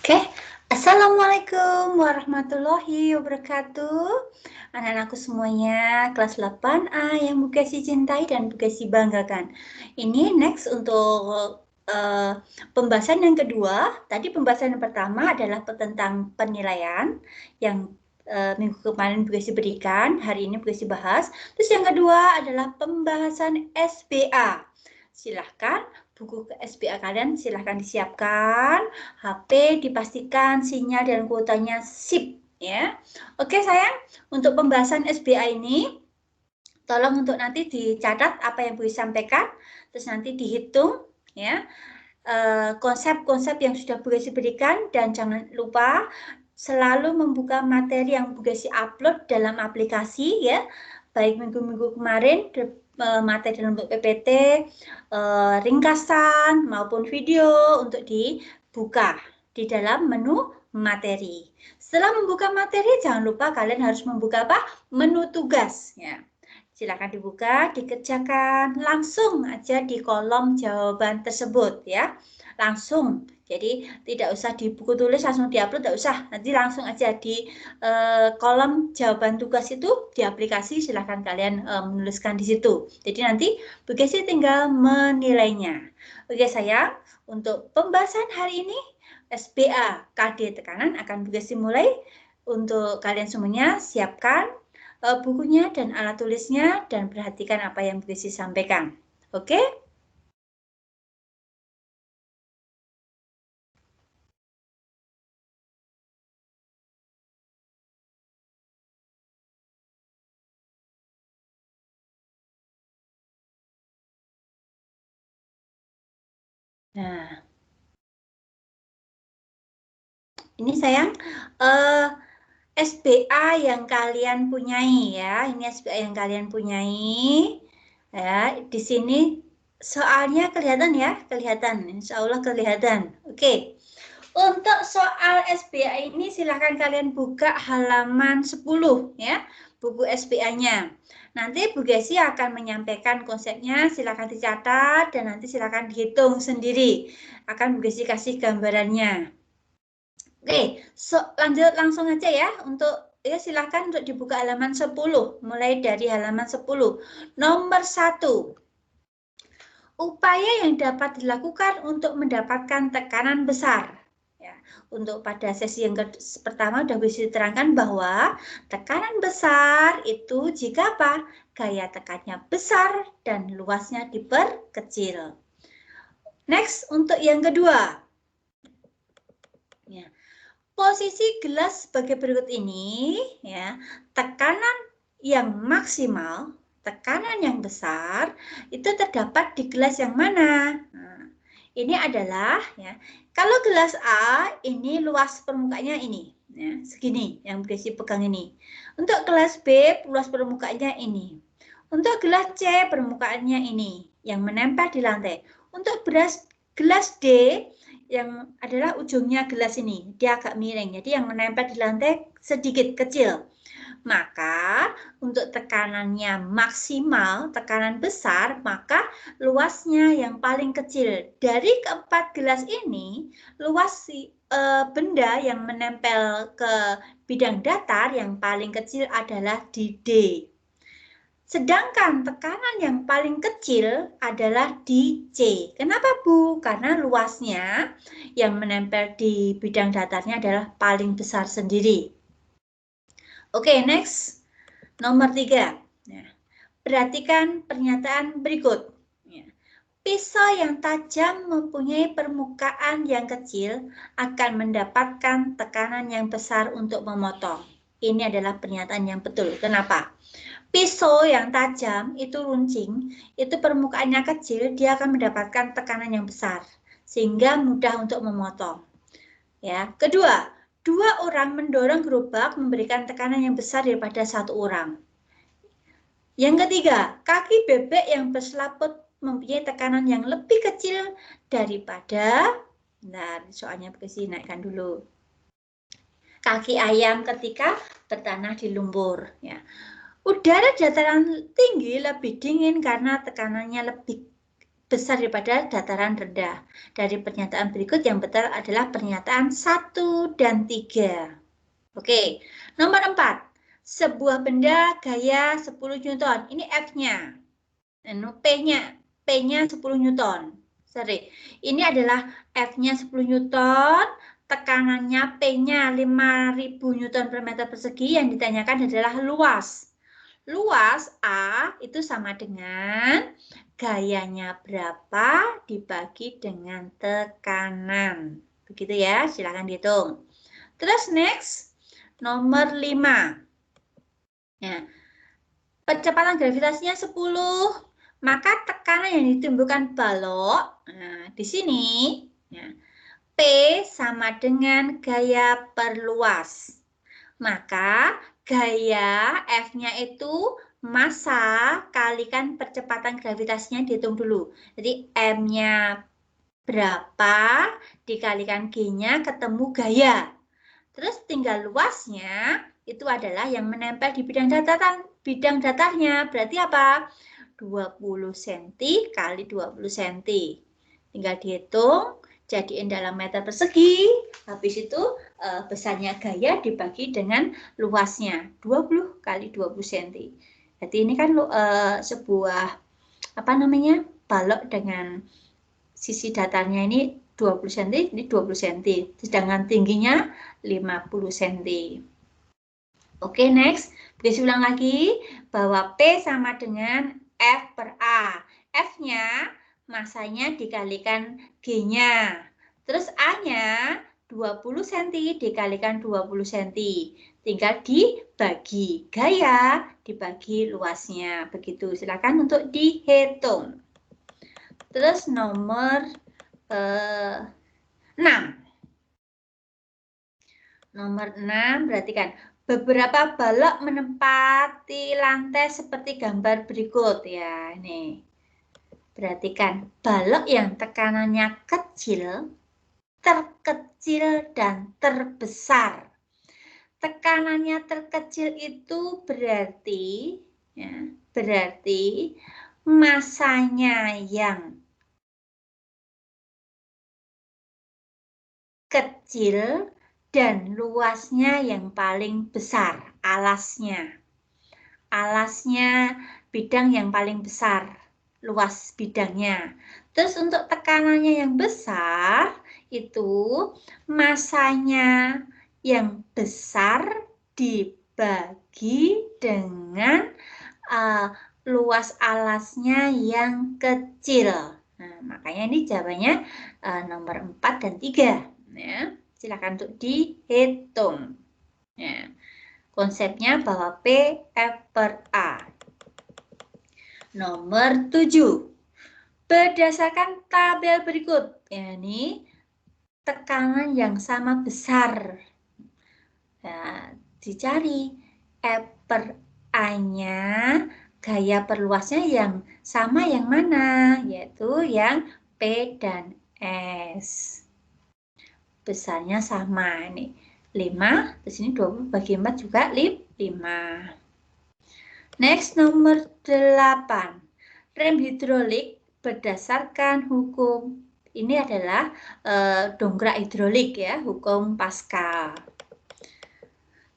Oke, Assalamualaikum warahmatullahi wabarakatuh. Anak-anakku semuanya, kelas 8A yang Bu Kesi cintai dan Bu Kesi banggakan. Ini next untuk pembahasan yang kedua. Tadi pembahasan yang pertama adalah tentang penilaian yang minggu kemarin Bu Kesi berikan, hari ini Bu Kesi bahas. Terus yang kedua adalah pembahasan SBA. Silahkan buku ke SBA kalian silahkan disiapkan, HP dipastikan sinyal dan kuotanya sip ya. Oke sayang, untuk pembahasan SBA ini tolong untuk nanti dicatat apa yang Bu sampaikan, terus nanti dihitung ya konsep-konsep yang sudah Bu Gesi berikan, dan jangan lupa selalu membuka materi yang Bu Gesi upload dalam aplikasi ya, baik minggu-minggu kemarin materi dalam bentuk PPT, ringkasan maupun video untuk dibuka di dalam menu materi. Setelah membuka materi, jangan lupa kalian harus membuka apa? Menu tugas ya. Silakan dibuka, dikerjakan langsung aja di kolom jawaban tersebut ya. Langsung. Jadi tidak usah di buku tulis langsung diupload, tidak usah. Nanti langsung aja di kolom jawaban tugas itu di aplikasi, silahkan kalian menuliskan di situ. Jadi nanti Bu Gesi tinggal menilainya. Oke sayang, untuk pembahasan hari ini SBA KD tekanan akan Bu Gesi mulai. Untuk kalian semuanya siapkan bukunya dan alat tulisnya dan perhatikan apa yang Bu Gesi sampaikan. Oke? Nah, ini sayang SBA yang kalian punyai ya. Ini SBA yang kalian punyai. Ya, di sini soalnya kelihatan ya, kelihatan. Insya Allah kelihatan. Oke. Untuk soal SBA ini silahkan kalian buka halaman 10 ya, buku SBA-nya. Nanti Bu Gesi akan menyampaikan konsepnya, silahkan dicatat dan nanti silahkan dihitung sendiri. Akan Bu Gesi kasih gambarannya. Oke, lanjut langsung aja ya. Untuk ya silahkan untuk dibuka halaman 10, mulai dari halaman 10. Nomor 1. Upaya yang dapat dilakukan untuk mendapatkan tekanan besar. Ya, untuk pada sesi yang pertama sudah bisa diterangkan bahwa tekanan besar itu jika apa? Gaya tekannya besar dan luasnya diperkecil. Next, untuk yang kedua. Ya. Posisi gelas sebagai berikut ini, ya, tekanan yang maksimal, tekanan yang besar, itu terdapat di gelas yang mana? Nah, ini adalah, ya, kalau gelas A, ini luas permukaannya ini, ya, segini, yang berisi pegang ini. Untuk gelas B, luas permukaannya ini. Untuk gelas C, permukaannya ini, yang menempel di lantai. Untuk gelas D, yang adalah ujungnya gelas ini, dia agak miring, jadi yang menempel di lantai sedikit kecil. Maka untuk tekanannya maksimal, tekanan besar, maka luasnya yang paling kecil. Dari keempat gelas ini, luas benda yang menempel ke bidang datar yang paling kecil adalah di D. Sedangkan tekanan yang paling kecil adalah di C. Kenapa Bu? Karena luasnya yang menempel di bidang datarnya adalah paling besar sendiri. Oke, next. Nomor 3. Perhatikan pernyataan berikut. Pisau yang tajam mempunyai permukaan yang kecil akan mendapatkan tekanan yang besar untuk memotong. Ini adalah pernyataan yang betul. Kenapa? Pisau yang tajam itu runcing, itu permukaannya kecil, dia akan mendapatkan tekanan yang besar sehingga mudah untuk memotong. Ya, kedua, 2 orang mendorong gerobak memberikan tekanan yang besar daripada 1 orang. Yang ketiga, kaki bebek yang berselaput mempunyai tekanan yang lebih kecil daripada, nah soalnya begini, naikkan dulu. Kaki ayam ketika bertanah di lumpur. Ya. Udara dataran tinggi lebih dingin karena tekanannya lebih besar daripada dataran rendah. Dari pernyataan berikut yang betul adalah pernyataan 1 dan 3. Oke, nomor 4. Sebuah benda gaya 10 Newton. Ini F-nya. P-nya 10 Newton. Sorry. Ini adalah F-nya 10 Newton, tekanannya P-nya 5000 Newton per meter persegi. Yang ditanyakan adalah luas. Luas A itu sama dengan gayanya berapa dibagi dengan tekanan. Begitu ya, silakan dihitung. Terus next, nomor 5. Ya. Percepatan gravitasinya 10, maka tekanan yang ditimbulkan balok, nah, di sini, ya, P sama dengan gaya perluas. Maka gaya F-nya itu massa kalikan percepatan gravitasinya dihitung dulu. Jadi M-nya berapa dikalikan G-nya ketemu gaya. Terus tinggal luasnya itu adalah yang menempel di bidang datarnya. Berarti apa? 20 cm kali 20 cm. Tinggal dihitung. Jadiin dalam meter persegi, habis itu besarnya gaya dibagi dengan luasnya 20 kali 20 cm. Jadi ini kan sebuah balok dengan sisi datarnya ini 20 cm, ini 20 cm, sedangkan tingginya 50 cm. Oke, next. Bisa ulang lagi bahwa P sama dengan F per A. F-nya masanya dikalikan G-nya. Terus A-nya 20 cm dikalikan 20 cm. Tinggal dibagi gaya, dibagi luasnya. Begitu, silakan untuk dihitung. Terus nomor 6. Nomor 6, perhatikan. Beberapa balok menempati lantai seperti gambar berikut. Ya, ini. Perhatikan, balok yang tekanannya kecil, terkecil, dan terbesar. Tekanannya terkecil itu berarti massanya yang kecil dan luasnya yang paling besar, alasnya. Alasnya bidang yang paling besar. Luas bidangnya. Terus untuk tekanannya yang besar, itu massanya yang besar dibagi dengan luas alasnya yang kecil. Nah, makanya ini jawabannya nomor 4 dan 3. Ya. Silakan untuk dihitung. Ya. Konsepnya bahwa P, F per A. Nomor 7. Berdasarkan tabel berikut, yakni tekanan yang sama besar. Nah, dicari F per A-nya, gaya perluasnya yang sama yang mana? Yaitu yang P dan S. Besarnya sama nih. 5, terus ini 20 bagi 4 juga 5. Next, nomor 8. Rem hidrolik berdasarkan hukum. Ini adalah dongkrak hidrolik ya, hukum Pascal.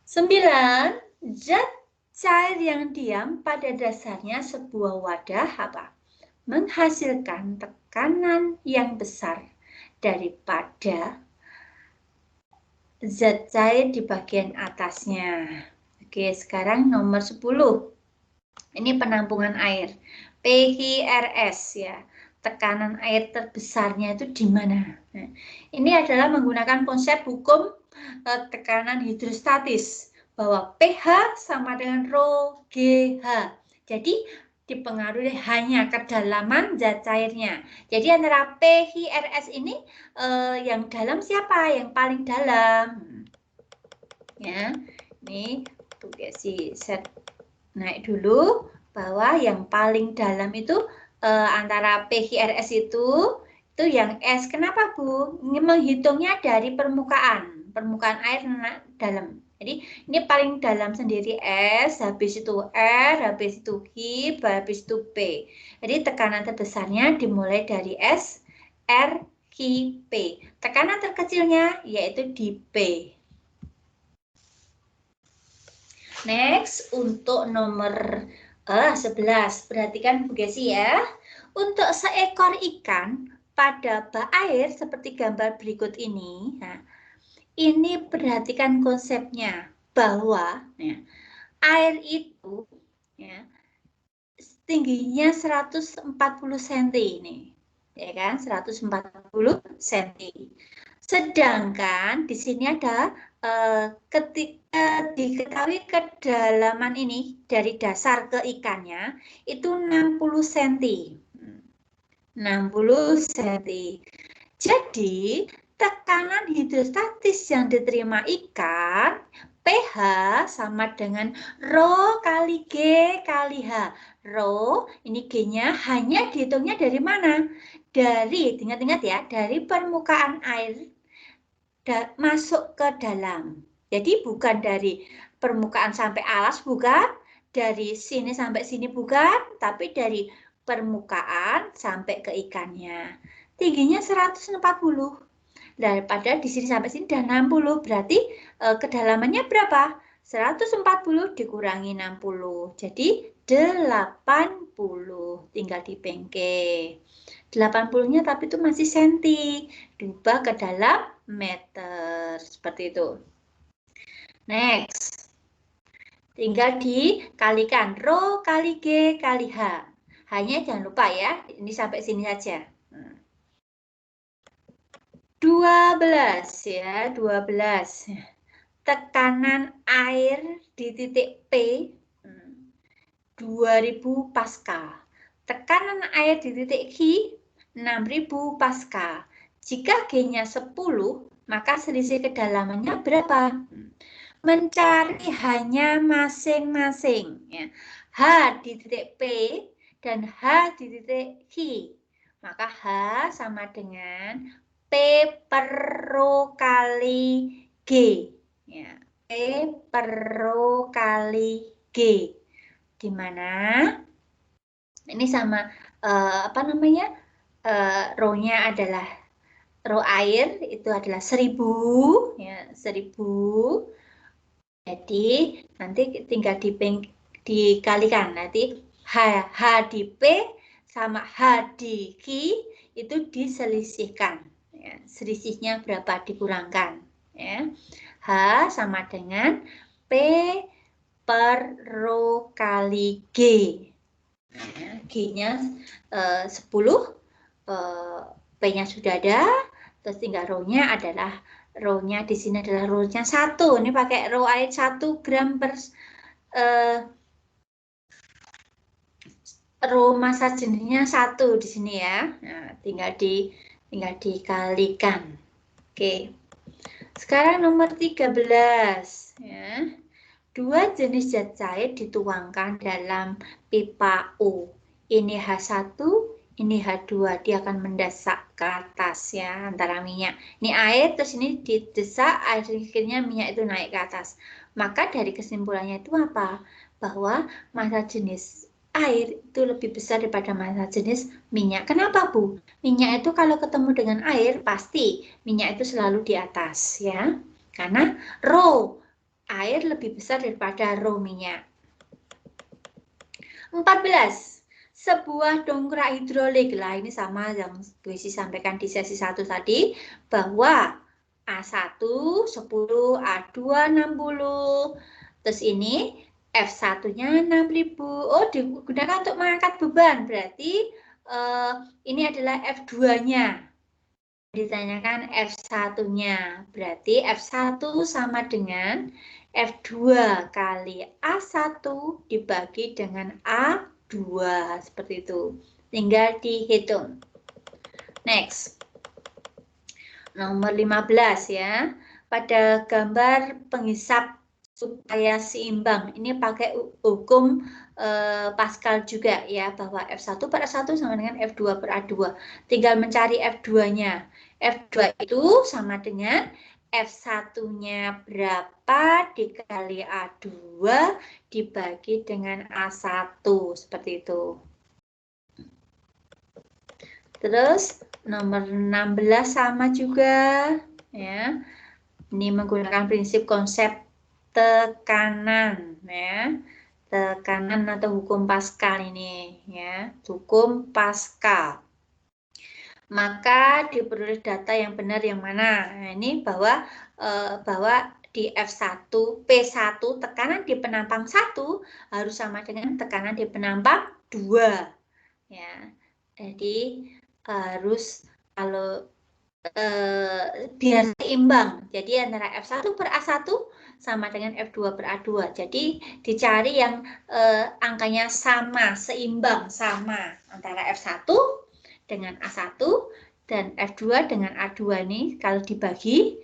9. Zat cair yang diam pada dasarnya sebuah wadah apa? Menghasilkan tekanan yang besar daripada zat cair di bagian atasnya. Oke, sekarang nomor 10. Ini penampungan air. PHRS ya. Tekanan air terbesarnya itu di mana? Nah, ini adalah menggunakan konsep hukum tekanan hidrostatis bahwa pH sama dengan rho GH. Jadi dipengaruhi hanya kedalaman zat cairnya. Jadi antara PHRS ini yang dalam siapa? Yang paling dalam. Ya, ini tuh si set naik dulu bahwa yang paling dalam itu antara PHRS itu yang S. Kenapa Bu? Menghitungnya dari permukaan air dalam Jadi ini paling dalam sendiri S, habis itu R, habis itu Q, habis itu P. Jadi tekanan terbesarnya dimulai dari S, R, Q, P. Tekanan terkecilnya yaitu di P. Next, untuk nomor 11. Perhatikan Bu Gesi ya. Untuk seekor ikan pada bak air seperti gambar berikut ini. Nah, ini perhatikan konsepnya bahwa ya, air itu ya, tingginya 140 cm ini. Ya kan? 140 cm. Sedangkan di sini ada ketika diketahui kedalaman ini dari dasar ke ikannya itu 60 cm. 60 cm. Jadi, tekanan hidrostatis yang diterima ikan pH sama dengan Rho kali G kali H. Rho, ini G-nya hanya dihitungnya dari mana? Dari, ingat-ingat ya, dari permukaan air masuk ke dalam. Jadi bukan dari permukaan sampai alas, bukan. Dari sini sampai sini bukan, tapi dari permukaan sampai ke ikannya. Tingginya 140. Daripada di sini sampai sini udah 60, berarti kedalamannya berapa? 140 dikurangi 60. Jadi 80. Tinggal dibengke. 80-nya tapi itu masih senti. Diubah ke dalam meter. Seperti itu. Next. Tinggal dikalikan. Rho kali G kali H. Hanya jangan lupa ya. Ini sampai sini saja. 12 ya. 12. Tekanan air di titik P 2000 Pascal. Tekanan air di titik Q 6000 Pascal. Jika G-nya 10, maka selisih kedalamannya berapa? Mencari hanya masing-masing. Ya. H di titik P dan H di titik Q. Maka H sama dengan P per Rho kali G. Ya. P per Rho kali G. Di mana ini sama apa namanya? Rho-nya adalah Rho air itu adalah 1000 ya, 1000. Jadi nanti tinggal dikalikan nanti H di P sama H di Q itu diselisihkan. Ya, selisihnya berapa dikurangkan. Ya. H sama dengan P per Rho kali G. Ya, G-nya 10, P-nya sudah ada, terus tinggal Rho-nya adalah Rho-nya di sini adalah Rho-nya 1. Ini pakai Rho air 1 gram per Rho massa jenisnya 1 di sini ya. Nah, tinggal dikalikan. Oke. Sekarang nomor 13 ya. 2 jenis zat cair dituangkan dalam pipa U. Ini H1, ini H2. Dia akan mendesak ke atas ya antara minyak. Ini air, terus ini didesak, akhirnya minyak itu naik ke atas. Maka dari kesimpulannya itu apa? Bahwa massa jenis air itu lebih besar daripada massa jenis minyak. Kenapa, Bu? Minyak itu kalau ketemu dengan air, pasti minyak itu selalu di atas ya. Karena Rho air lebih besar daripada Rho minyak. 14. Sebuah dongkrak hidrolik. Lah ini sama yang Gwesi sampaikan di sesi 1 tadi. Bahwa A1 10, A2 60. Terus ini F1-nya 6000. Oh, digunakan untuk mengangkat beban. Berarti ini adalah F2-nya. Ditanyakan F1-nya. Berarti F1 sama dengan F2 kali A1 dibagi dengan A2. Seperti itu. Tinggal dihitung. Next. Nomor 15 ya. Pada gambar penghisap supaya seimbang. Ini pakai hukum Pascal juga ya. Bahwa F1 per A1 sama dengan F2 per A2. Tinggal mencari F2-nya. F2 itu sama dengan F1-nya berapa dikali A2 dibagi dengan A1, seperti itu. Terus nomor 16 sama juga, ya. Ini menggunakan prinsip konsep tekanan, ya. Tekanan atau hukum Pascal ini, ya. Hukum Pascal. Maka diperoleh data yang benar yang mana? Nah, ini bahwa di F1, P1 tekanan di penampang 1 harus sama dengan tekanan di penampang 2. Ya. Jadi harus kalau biar seimbang. Jadi antara F1 per A1 sama dengan F2 per A2. Jadi dicari yang angkanya sama, seimbang, sama antara F1 dengan A1 dan F2 dengan A2 ini kalau dibagi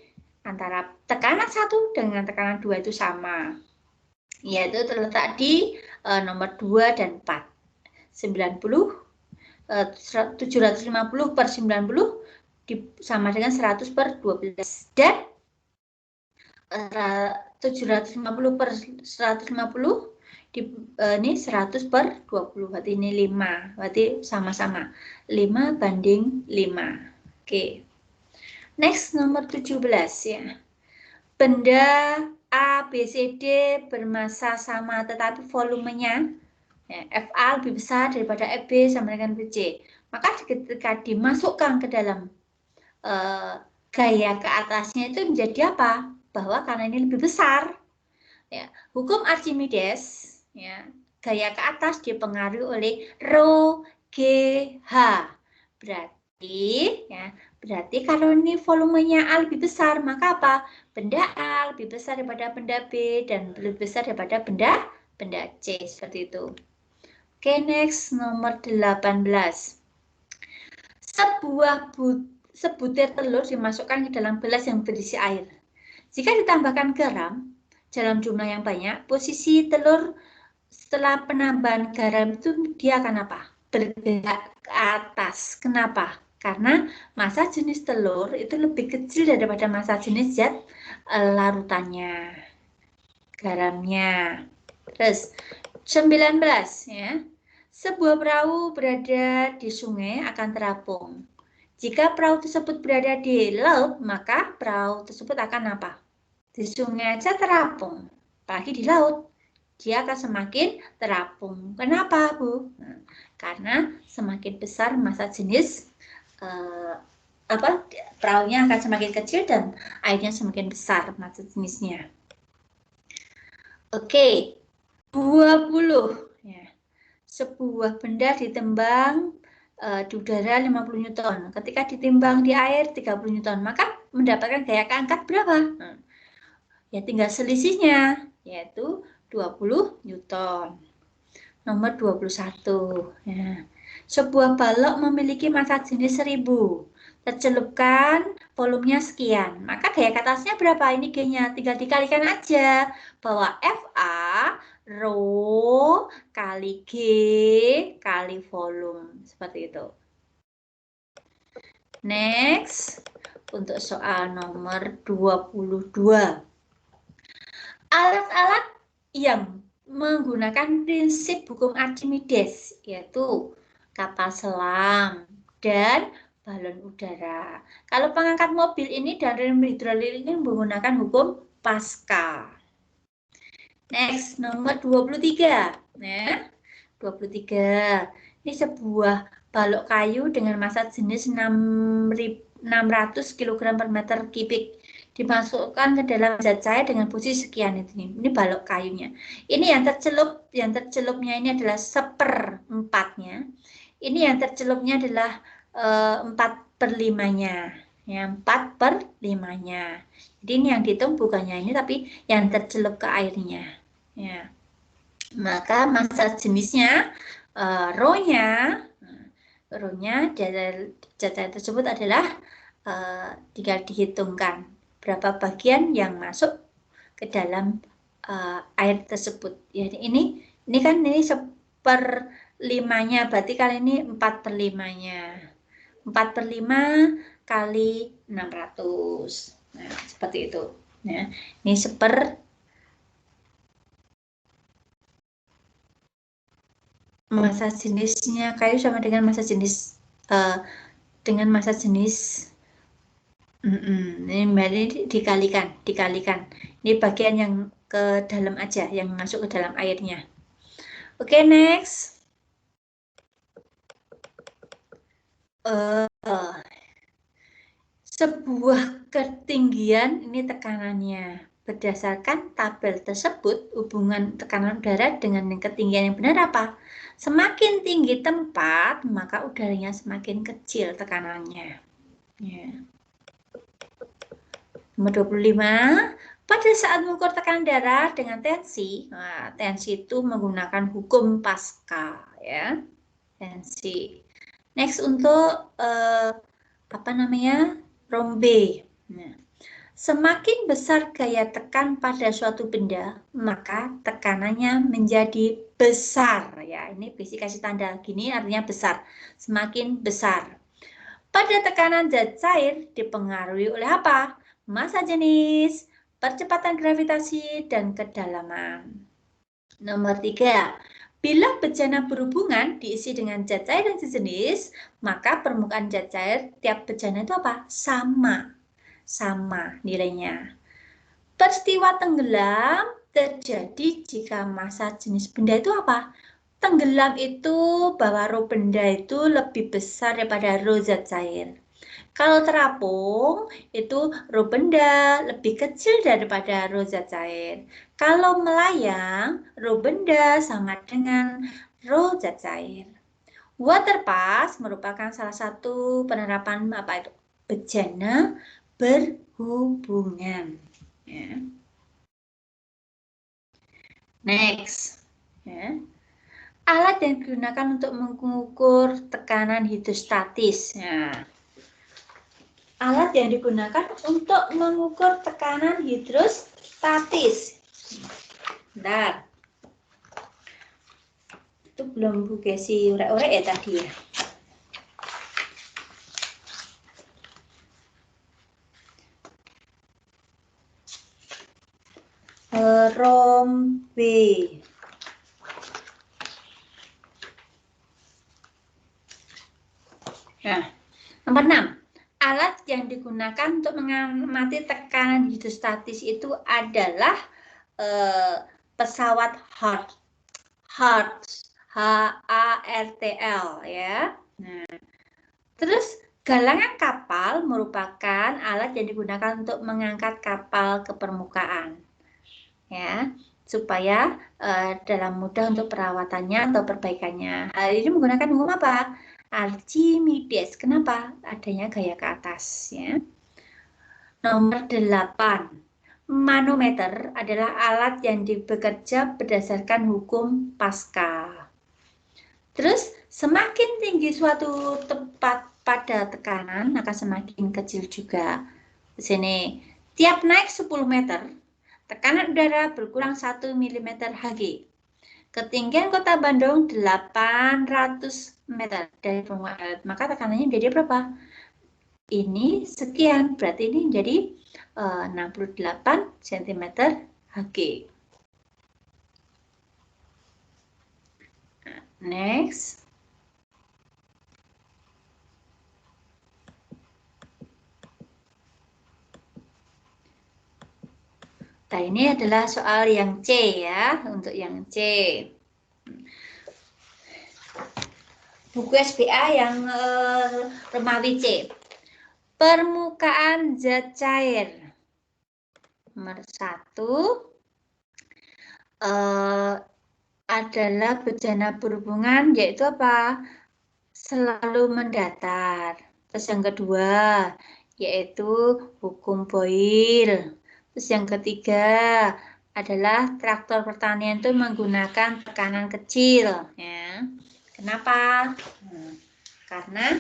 antara tekanan 1 dengan tekanan 2 itu sama. Yaitu terletak di nomor 2 dan 4. 750 per 90 sama dengan 100 per 12. Dan 750 per 150 ini 100 per 20, berarti ini 5, berarti sama-sama 5 banding 5. Oke. Next nomor 17 ya. Benda A, B, C, D bermassa sama tetapi volumenya ya, FA lebih besar daripada FB sama dengan BC. Maka ketika dimasukkan ke dalam gaya ke atasnya itu menjadi apa? Bahwa karena ini lebih besar. Ya, hukum Archimedes ya, gaya ke atas dipengaruhi oleh Rho G H. Berarti kalau ini volumenya A lebih besar, maka apa? Benda A lebih besar daripada benda B dan lebih besar daripada benda C, seperti itu. Oke, next nomor 18. Sebutir telur dimasukkan ke dalam gelas yang berisi air. Jika ditambahkan garam dalam jumlah yang banyak, posisi telur setelah penambahan garam itu dia akan apa? Bergerak ke atas. Kenapa? Karena massa jenis telur itu lebih kecil daripada massa jenis zat larutannya, garamnya. Terus 19 ya. Sebuah perahu berada di sungai akan terapung. Jika perahu tersebut berada di laut, maka perahu tersebut akan apa? Di sungai aja terapung, apalagi di laut. Dia akan semakin terapung. Kenapa, Bu? Nah, karena semakin besar massa jenis perahunya akan semakin kecil dan airnya semakin besar massa jenisnya. Oke, 20 ya. Sebuah benda ditembang di udara 50 Newton. Ketika ditimbang di air 30 Newton, maka mendapatkan gaya keangkat berapa? Ya tinggal selisihnya, yaitu 20 Newton. Nomor 21. Ya. Sebuah balok memiliki massa jenis 1000. Tercelupkan volumenya sekian. Maka gaya ke atasnya berapa? Ini G-nya. Tinggal dikalikan aja. Bahwa FA Rho kali G kali volume. Seperti itu. Next. Untuk soal nomor 22. Alat-alat yang menggunakan prinsip hukum Archimedes, yaitu kapal selam dan balon udara. Kalau pengangkat mobil ini dan rem hidrolik ini menggunakan hukum Pascal. Next, nomor 23. Nah, 23. Ini sebuah balok kayu dengan massa jenis 600 kg per meter kubik. Dimasukkan ke dalam zat cair dengan posisi sekian ini balok kayunya. Ini yang tercelupnya ini adalah 1/4-nya. Ini yang tercelupnya adalah 4/5-nya. Ya, 4/5-nya. Jadi ini yang dihitung bukannya ini tapi yang tercelup ke airnya. Ya. Maka massa jenisnya Rho-nya zat cair tersebut adalah tinggal dihitungkan berapa bagian yang masuk ke dalam air tersebut. Ya, ini kan ini 1/5-nya, berarti kali ini 4/5-nya. 4/5 kali 600. Nah, seperti itu. Ya. Ini massa jenisnya kayu sama dengan massa jenis ini dikalikan. Ini bagian yang ke dalam aja, yang masuk ke dalam airnya. Oke, next. Sebuah ketinggian, ini tekanannya. Berdasarkan tabel tersebut, hubungan tekanan udara dengan ketinggian yang benar apa? Semakin tinggi tempat, maka udaranya semakin kecil tekanannya. Ya. Nomor 25, pada saat mengukur tekanan darah dengan tensi, nah, tensi itu menggunakan hukum Pascal, ya. Tensi. Next untuk Rombe. Nah, semakin besar gaya tekan pada suatu benda, maka tekanannya menjadi besar. Ya, ini basic kasih tanda gini artinya besar. Semakin besar. Pada tekanan zat cair dipengaruhi oleh apa? Massa jenis, percepatan gravitasi, dan kedalaman. Nomor 3. Bila bejana berhubungan diisi dengan zat cair dan sejenis, maka permukaan zat cair tiap bejana itu apa? Sama nilainya. Peristiwa tenggelam terjadi jika massa jenis benda itu apa? Tenggelam itu bahwa rho benda itu lebih besar daripada rho zat cair. Kalau terapung, itu rho benda lebih kecil daripada rho zat cair. Kalau melayang, rho benda sama dengan rho zat cair. Water pass merupakan salah satu penerapan apa itu? Bejana berhubungan. Ya. Next. Ya. Alat yang digunakan untuk mengukur tekanan hidrostatis. Ya. Alat yang digunakan untuk mengukur tekanan hidrostatis. Bentar. Itu belum Bu Gesi urek-urek ya tadi ya. Rombe. Nah, nomor 6. Alat yang digunakan untuk mengamati tekanan hidrostatis itu adalah pesawat HART, HARTL ya. Nah, terus galangan kapal merupakan alat yang digunakan untuk mengangkat kapal ke permukaan, ya, supaya dalam mudah untuk perawatannya atau perbaikannya. Hal ini menggunakan hukum apa? Archimedes. Kenapa? Adanya gaya ke atas, ya. Nomor 8. Manometer adalah alat yang bekerja berdasarkan hukum Pascal. Terus, semakin tinggi suatu tempat pada tekanan, maka semakin kecil juga. Di sini, tiap naik 10 meter, tekanan udara berkurang 1 mm Hg. Ketinggian Kota Bandung 800 meter dari permukaan laut, maka tekanannya menjadi berapa? Ini sekian, berarti ini menjadi 68 cm Hg. Next. Nah, ini adalah soal yang C ya, untuk yang C. Buku SBA yang Remawi C. Permukaan zat cair. Nomor 1 adalah bejana berhubungan, yaitu apa? Selalu mendatar. Terus yang kedua, yaitu hukum Boyle. Terus yang ketiga adalah traktor pertanian itu menggunakan tekanan kecil. Ya. Kenapa? Karena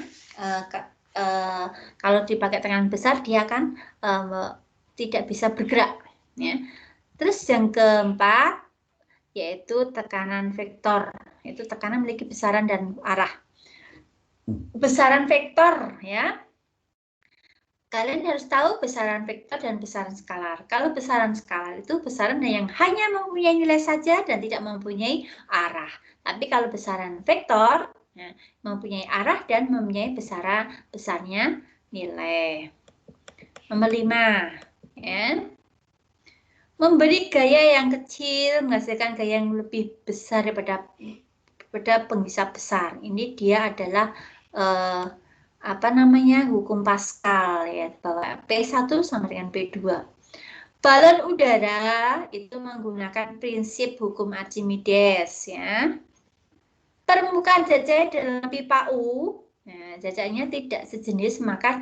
kalau dipakai tekanan besar dia kan tidak bisa bergerak. Ya. Terus yang keempat yaitu tekanan vektor. Itu tekanan memiliki besaran dan arah. Besaran vektor ya. Kalian harus tahu besaran vektor dan besaran skalar. Kalau besaran skalar itu besaran yang hanya mempunyai nilai saja dan tidak mempunyai arah. Tapi kalau besaran vektor, nah, mempunyai arah dan mempunyai besarnya nilai. Nomor 5. Ya. Memberi gaya yang kecil menghasilkan gaya yang lebih besar daripada penghisap besar. Ini dia adalah hukum Pascal ya, bahwa P1 sama dengan P2. Balon udara itu menggunakan prinsip hukum Archimedes ya. Permukaan jajah dalam pipa U, nah, jajahnya tidak sejenis, maka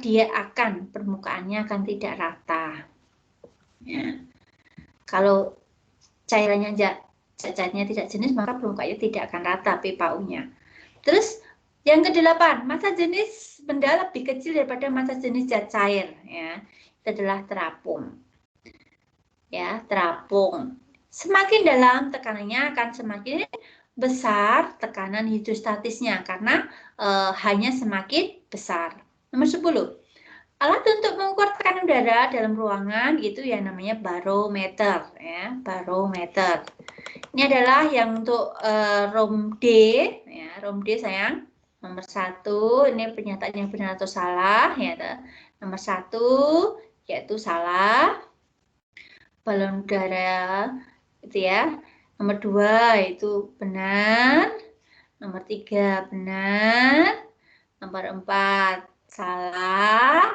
permukaannya akan tidak rata. Ya. Kalau cairannya jajahnya tidak jenis, maka permukaannya tidak akan rata pipa U-nya. Terus yang ke-8, massa jenis benda lebih kecil daripada massa jenis zat cair, ya. Itu adalah terapung. Ya, terapung. Semakin dalam tekanannya akan semakin besar tekanan hidrostatisnya karena hanya semakin besar. Nomor 10. Alat untuk mengukur tekanan udara dalam ruangan itu yang namanya barometer, ya, barometer. Ini adalah yang untuk ROM D, ya, ROM D sayang. Nomor 1, ini pernyataan yang benar atau salah, ya. Nomor 1 yaitu salah. Balon udara itu ya. Nomor 2 itu benar. Nomor 3 benar. Nomor 4 salah.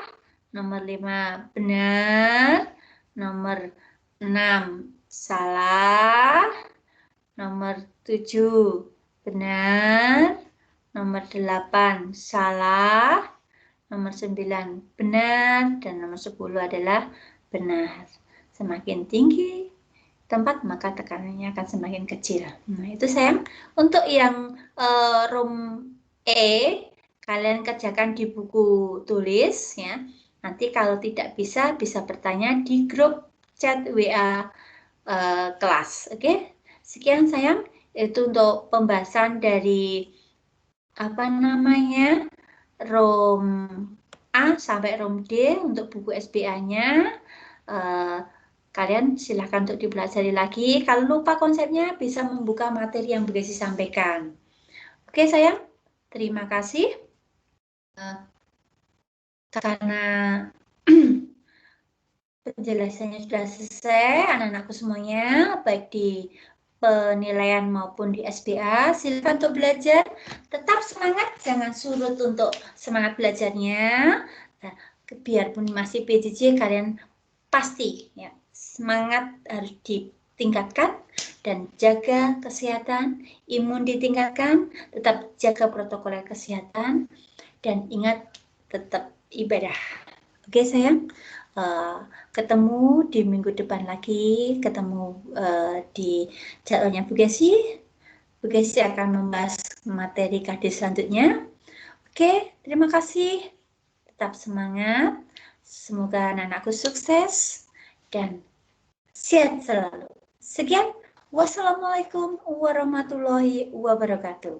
Nomor 5 benar. Nomor 6 salah. Nomor 7 benar. Nomor 8 salah. Nomor 9 benar. Dan nomor 10 adalah benar. Semakin tinggi tempat, maka tekanannya akan semakin kecil. Nah, itu sayang. Untuk yang ROM E, kalian kerjakan di buku tulis ya. Nanti kalau tidak bisa bertanya di grup chat WA kelas. Oke? Sekian sayang, itu untuk pembahasan dari ROM A sampai ROM D untuk buku SBA-nya. Kalian silahkan untuk dipelajari lagi. Kalau lupa konsepnya, bisa membuka materi yang Bu Desi sampaikan. Oke sayang, terima kasih. Karena penjelasannya sudah selesai, anak-anakku semuanya, baik di penilaian maupun di SBA, silakan untuk belajar. Tetap semangat, jangan surut untuk semangat belajarnya. Nah, biarpun masih PJJ, kalian pasti ya, semangat harus ditingkatkan dan jaga kesehatan, imun ditingkatkan, tetap jaga protokol kesehatan, dan ingat tetap ibadah. Oke sayang, ketemu di minggu depan lagi, ketemu di jadwalnya Bu Desi. Bu Desi akan membahas materi KD selanjutnya. Oke, terima kasih. Tetap semangat. Semoga anak-anakku sukses dan sehat selalu. Sekian, wassalamualaikum warahmatullahi wabarakatuh.